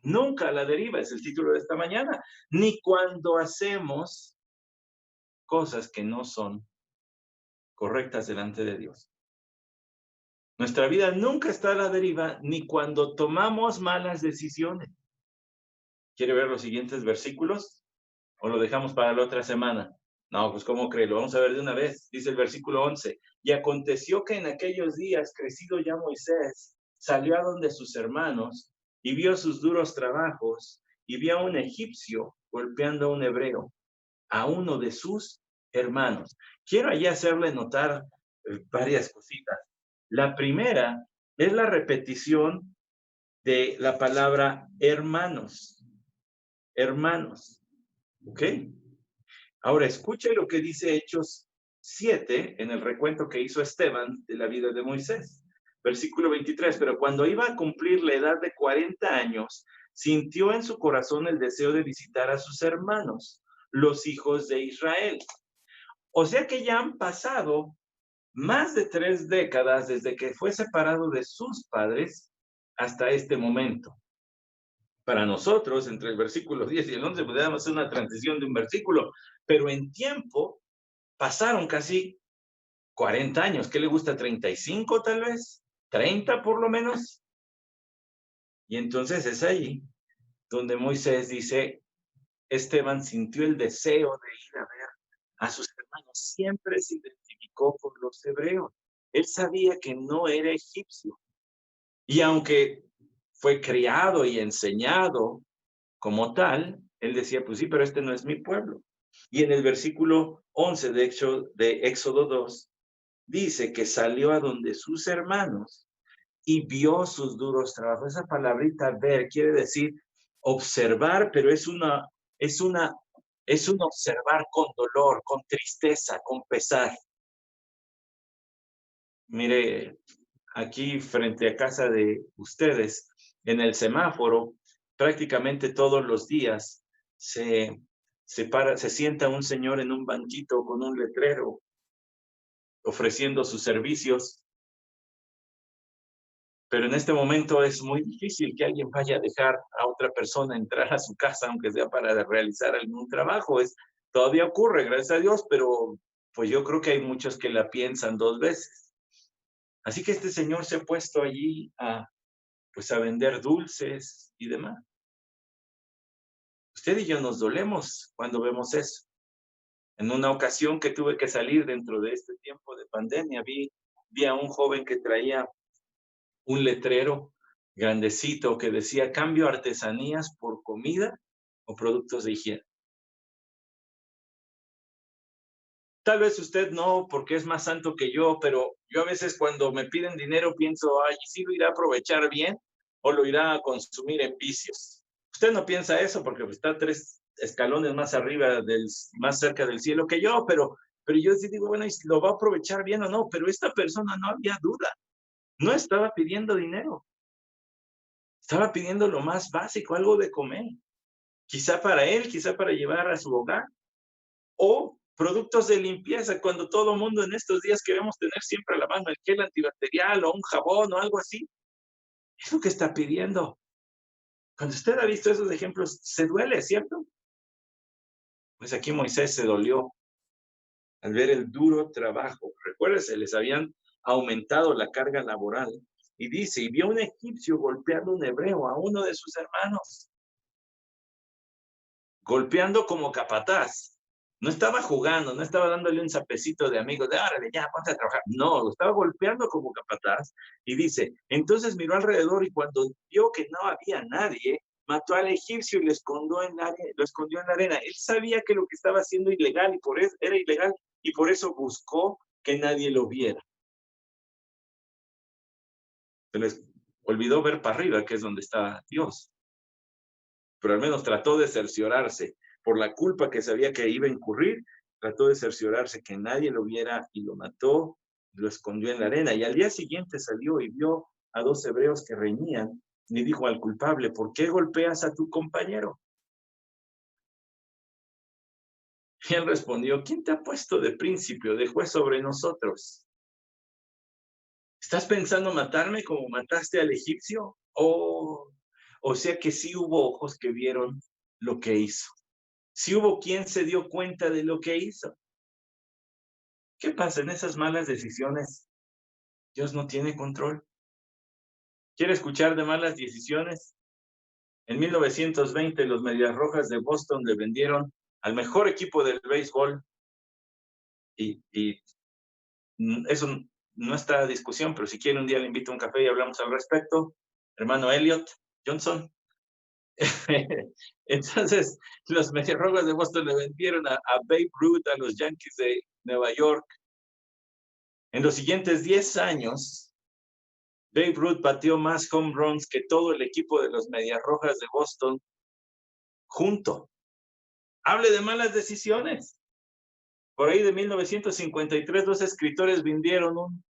Nunca a la deriva es el título de esta mañana. Ni cuando hacemos cosas que no son correctas delante de Dios. Nuestra vida nunca está a la deriva ni cuando tomamos malas decisiones. ¿Quiere ver los siguientes versículos? ¿O lo dejamos para la otra semana? No, pues ¿cómo cree? Lo vamos a ver de una vez. Dice el versículo 11. Y aconteció que en aquellos días, crecido ya Moisés, salió a donde sus hermanos y vio sus duros trabajos y vio a un egipcio golpeando a un hebreo, a uno de sus hermanos. Quiero allí hacerle notar varias cositas. La primera es la repetición de la palabra hermanos. Hermanos. ¿Ok? Ahora escuche lo que dice Hechos 7 en el recuento que hizo Esteban de la vida de Moisés. Versículo 23, pero cuando iba a cumplir la edad de 40 años, sintió en su corazón el deseo de visitar a sus hermanos, los hijos de Israel. O sea que ya han pasado más de 3 décadas desde que fue separado de sus padres hasta este momento. Para nosotros, entre el versículo 10 y el 11, podríamos hacer una transición de un versículo, pero en tiempo pasaron casi 40 años. ¿Qué le gusta? ¿35 tal vez? ¿30 por lo menos? Y entonces es ahí donde Moisés dice, Esteban sintió el deseo de ir a ver a sus hermanos. Siempre se identificó con los hebreos. Él sabía que no era egipcio. Y aunque fue criado y enseñado como tal, él decía, pues sí, pero este no es mi pueblo. Y en el versículo 11 de Éxodo 2, dice que salió a donde sus hermanos y vio sus duros trabajos. Esa palabrita ver quiere decir observar, pero es un observar con dolor, con tristeza, con pesar. Mire, aquí frente a casa de ustedes, en el semáforo, prácticamente todos los días se sienta un señor en un banquito con un letrero ofreciendo sus servicios. Pero en este momento es muy difícil que alguien vaya a dejar a otra persona entrar a su casa, aunque sea para realizar algún trabajo. Todavía ocurre, gracias a Dios, pero pues yo creo que hay muchos que la piensan 2 veces. Así que este señor se ha puesto allí pues a vender dulces y demás. Usted y yo nos dolemos cuando vemos eso. En una ocasión que tuve que salir dentro de este tiempo de pandemia, vi a un joven que traía un letrero grandecito que decía cambio artesanías por comida o productos de higiene. Tal vez usted no, porque es más santo que yo, pero yo a veces cuando me piden dinero pienso, ay, ¿sí lo irá a aprovechar bien o lo irá a consumir en vicios? Usted no piensa eso porque está 3 escalones más arriba, más cerca del cielo que yo, pero yo sí digo, bueno, ¿y si lo va a aprovechar bien o no? Pero esta persona no había duda, no estaba pidiendo dinero. Estaba pidiendo lo más básico, algo de comer. Quizá para él, quizá para llevar a su hogar. O productos de limpieza, cuando todo el mundo en estos días queremos tener siempre a la mano el gel antibacterial o un jabón o algo así. Es lo que está pidiendo. Cuando usted ha visto esos ejemplos, se duele, ¿cierto? Pues aquí Moisés se dolió al ver el duro trabajo. Recuérdese, les habían aumentado la carga laboral. Y dice, y vio a un egipcio golpeando a un hebreo, a uno de sus hermanos. Golpeando como capataz. No estaba jugando, no estaba dándole un zapecito de amigo, de árale, ya, ponte a trabajar. No, lo estaba golpeando como capataz. Y dice, entonces miró alrededor y cuando vio que no había nadie, mató al egipcio y lo escondió en la arena. Él sabía que lo que estaba haciendo ilegal y por eso era ilegal, y por eso buscó que nadie lo viera. Se les olvidó ver para arriba, que es donde está Dios. Pero al menos trató de cerciorarse, por la culpa que sabía que iba a incurrir, trató de cerciorarse que nadie lo viera y lo mató, lo escondió en la arena. Y al día siguiente salió y vio a 2 hebreos que reñían y dijo al culpable: ¿por qué golpeas a tu compañero? Y él respondió: ¿quién te ha puesto de príncipe o de juez sobre nosotros? ¿Estás pensando matarme como mataste al egipcio? O sea que sí hubo ojos que vieron lo que hizo. Sí hubo quien se dio cuenta de lo que hizo. ¿Qué pasa en esas malas decisiones? Dios no tiene control. ¿Quiere escuchar de malas decisiones? En 1920 los Medias Rojas de Boston le vendieron al mejor equipo del béisbol y eso no está a discusión, pero si quiere un día le invito a un café y hablamos al respecto. Hermano Elliot Johnson. Entonces, los Medias Rojas de Boston le vendieron a Babe Ruth a los Yankees de Nueva York. En los siguientes 10 años, Babe Ruth batió más home runs que todo el equipo de los Medias Rojas de Boston junto. Hable de malas decisiones. Por ahí de 1953, 2 escritores vendieron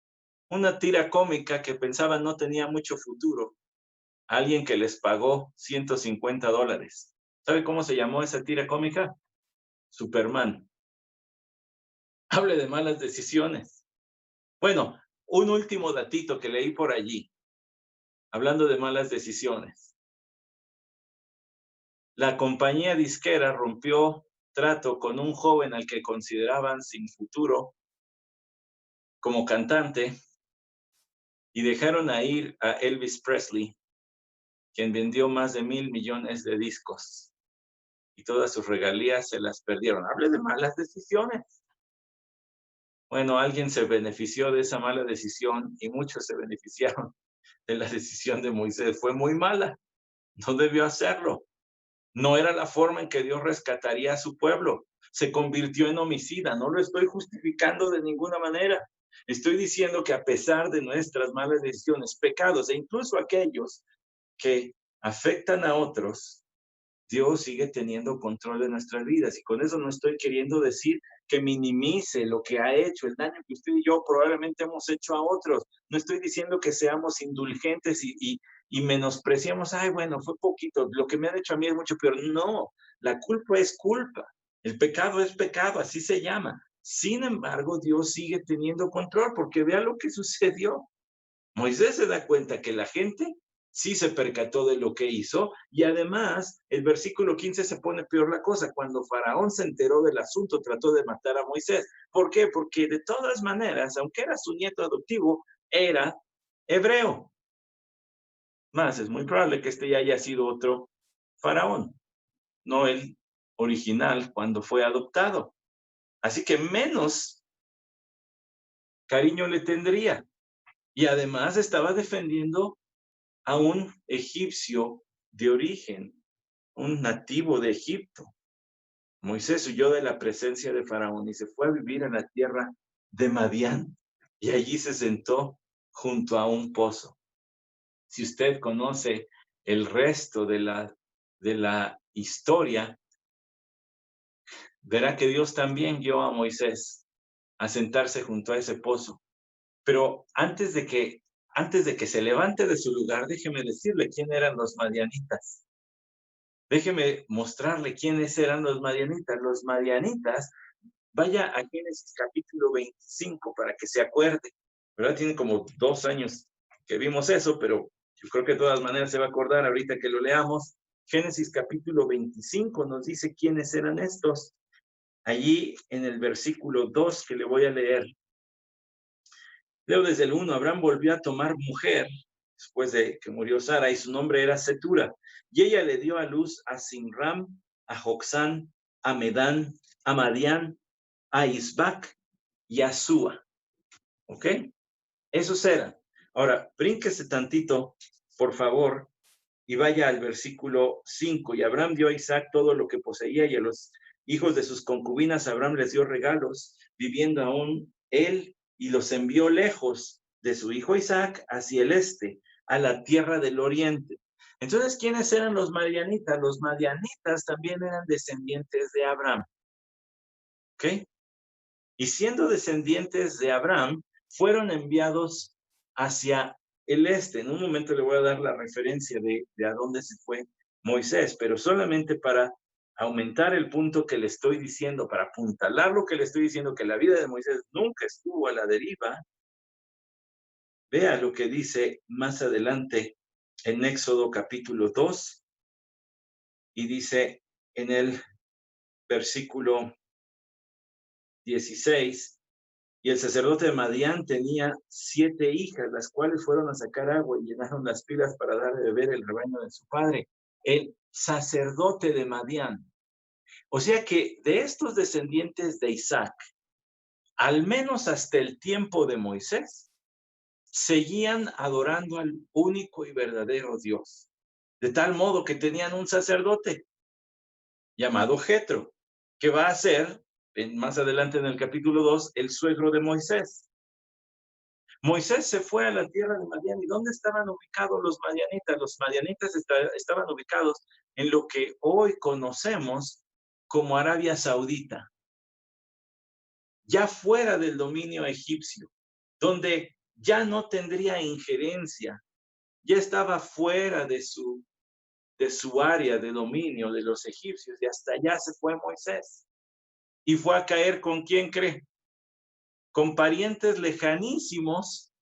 una tira cómica que pensaban no tenía mucho futuro a alguien que les pagó $150. ¿Sabe cómo se llamó esa tira cómica? Superman. Hable de malas decisiones. Bueno, un último datito que leí por allí, hablando de malas decisiones. La compañía disquera rompió trato con un joven al que consideraban sin futuro como cantante y dejaron a ir a Elvis Presley, quien vendió más de 1,000 millones de discos y todas sus regalías se las perdieron. Hable de malas decisiones. Bueno, alguien se benefició de esa mala decisión y muchos se beneficiaron de la decisión de Moisés. Fue muy mala, no debió hacerlo. No era la forma en que Dios rescataría a su pueblo. Se convirtió en homicida. No lo estoy justificando de ninguna manera. Estoy diciendo que a pesar de nuestras malas decisiones, pecados e incluso aquellos que afectan a otros, Dios sigue teniendo control de nuestras vidas. Y con eso no estoy queriendo decir que minimice lo que ha hecho, el daño que usted y yo probablemente hemos hecho a otros. No estoy diciendo que seamos indulgentes y menospreciamos: ay, bueno, fue poquito, lo que me han hecho a mí es mucho peor. No, la culpa es culpa. El pecado es pecado, así se llama. Sin embargo, Dios sigue teniendo control, porque vea lo que sucedió. Moisés se da cuenta que la gente sí se percató de lo que hizo, y además el versículo 15 se pone peor la cosa. Cuando Faraón se enteró del asunto, trató de matar a Moisés. ¿Por qué? Porque de todas maneras, aunque era su nieto adoptivo, era hebreo. Más, es muy probable que este ya haya sido otro Faraón, no el original cuando fue adoptado. Así que menos cariño le tendría. Y además estaba defendiendo a un egipcio de origen, un nativo de Egipto. Moisés huyó de la presencia de Faraón y se fue a vivir en la tierra de Madián, y allí se sentó junto a un pozo. Si usted conoce el resto de la historia, verá que Dios también guió a Moisés a sentarse junto a ese pozo. Pero antes de que se levante de su lugar, déjeme decirle quién eran los madianitas. Déjeme mostrarle quiénes eran los madianitas. Los madianitas, vaya a Génesis capítulo 25 para que se acuerde. ¿Verdad? Tiene como 2 años que vimos eso, pero yo creo que de todas maneras se va a acordar ahorita que lo leamos. Génesis capítulo 25 nos dice quiénes eran estos. Allí en el versículo 2 que le voy a leer. Leo desde el 1. Abraham volvió a tomar mujer después de que murió Sara, y su nombre era Setura. Y ella le dio a luz a Zimram, a Joxán, a Medán, a Madián, a Isbac y a Súa. ¿Ok? Esos eran. Ahora, brínquese tantito, por favor, y vaya al versículo 5. Y Abraham dio a Isaac todo lo que poseía, y a los hijos de sus concubinas Abraham les dio regalos. viviendo aún él, y los envió lejos de su hijo Isaac hacia el este, a la tierra del oriente. Entonces, ¿quiénes eran los madianitas? Los madianitas también eran descendientes de Abraham. ¿Ok? Y siendo descendientes de Abraham, fueron enviados hacia el este. En un momento le voy a dar la referencia de a dónde se fue Moisés, pero solamente para aumentar el punto que le estoy diciendo, para apuntalar lo que le estoy diciendo, que la vida de Moisés nunca estuvo a la deriva. Vea lo que dice más adelante en Éxodo capítulo 2, y dice en el versículo 16, y el sacerdote de Madián tenía 7 hijas, las cuales fueron a sacar agua y llenaron las pilas para dar de beber el rebaño de su padre. El sacerdote de Madián. O sea que de estos descendientes de Isaac, al menos hasta el tiempo de Moisés, seguían adorando al único y verdadero Dios. De tal modo que tenían un sacerdote llamado Jetro, que va a ser, más adelante en el capítulo 2, el suegro de Moisés. Moisés se fue a la tierra de Madián. ¿Y dónde estaban ubicados los madianitas? Los madianitas estaban ubicados en lo que hoy conocemos como Arabia Saudita, ya fuera del dominio egipcio, donde ya no tendría injerencia, ya estaba fuera de su área de dominio de los egipcios, y hasta allá se fue Moisés. Y fue a caer ¿con quién cree? Con parientes lejanísimos,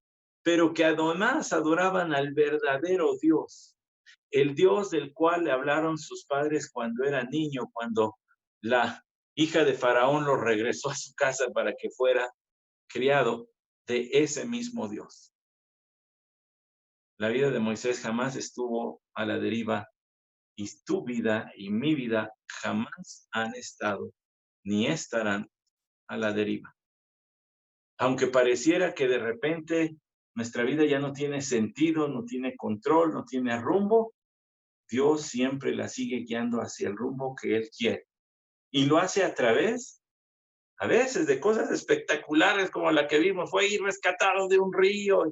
pero que además adoraban al verdadero Dios, el Dios del cual le hablaron sus padres cuando era niño, cuando la hija de Faraón lo regresó a su casa para que fuera criado de ese mismo Dios. La vida de Moisés jamás estuvo a la deriva, y tu vida y mi vida jamás han estado ni estarán a la deriva. Aunque pareciera que de repente nuestra vida ya no tiene sentido, no tiene control, no tiene rumbo, Dios siempre la sigue guiando hacia el rumbo que Él quiere. Y lo hace a través, a veces, de cosas espectaculares como la que vimos, fue ir rescatado de un río.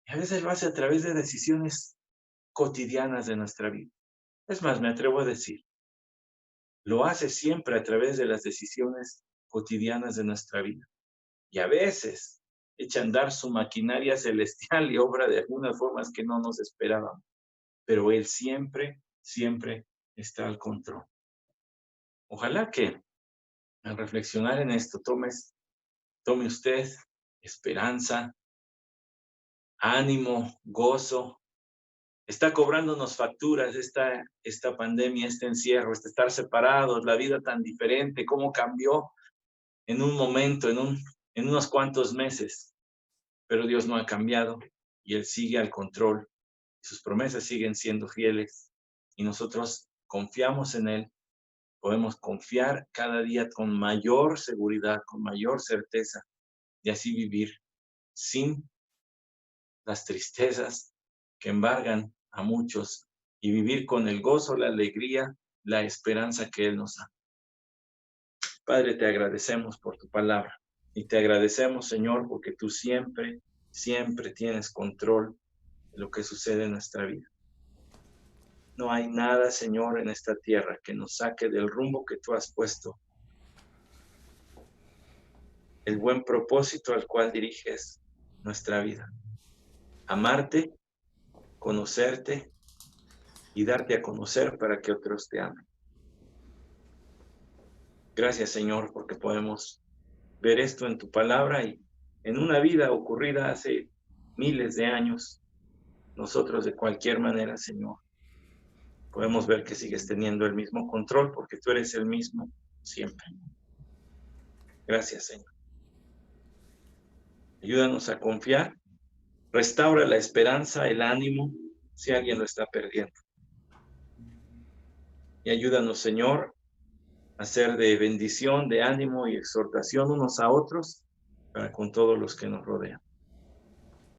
Y a veces lo hace a través de decisiones cotidianas de nuestra vida. Es más, me atrevo a decir, lo hace siempre a través de las decisiones cotidianas de nuestra vida. Y a veces echa a andar su maquinaria celestial y obra de algunas formas que no nos esperábamos. Pero Él siempre, siempre está al control. Ojalá que al reflexionar en esto tome usted esperanza, ánimo, gozo. Está cobrándonos facturas esta pandemia, este encierro, este estar separados, la vida tan diferente, cómo cambió en un momento, en unos cuantos meses. Pero Dios no ha cambiado y Él sigue al control. Sus promesas siguen siendo fieles y nosotros confiamos en Él. Podemos confiar cada día con mayor seguridad, con mayor certeza, y así vivir sin las tristezas que embargan a muchos, y vivir con el gozo, la alegría, la esperanza que Él nos da. Padre, te agradecemos por tu palabra, y te agradecemos, Señor, porque tú siempre, siempre tienes control de lo que sucede en nuestra vida. No hay nada, Señor, en esta tierra que nos saque del rumbo que tú has puesto, el buen propósito al cual diriges nuestra vida. Amarte, conocerte y darte a conocer para que otros te amen. Gracias, Señor, porque podemos ver esto en tu palabra y en una vida ocurrida hace miles de años. Nosotros de cualquier manera, Señor, podemos ver que sigues teniendo el mismo control porque tú eres el mismo siempre. Gracias, Señor. Ayúdanos a confiar. Restaura la esperanza, el ánimo, si alguien lo está perdiendo. Y ayúdanos, Señor, a ser de bendición, de ánimo y exhortación unos a otros para con todos los que nos rodean.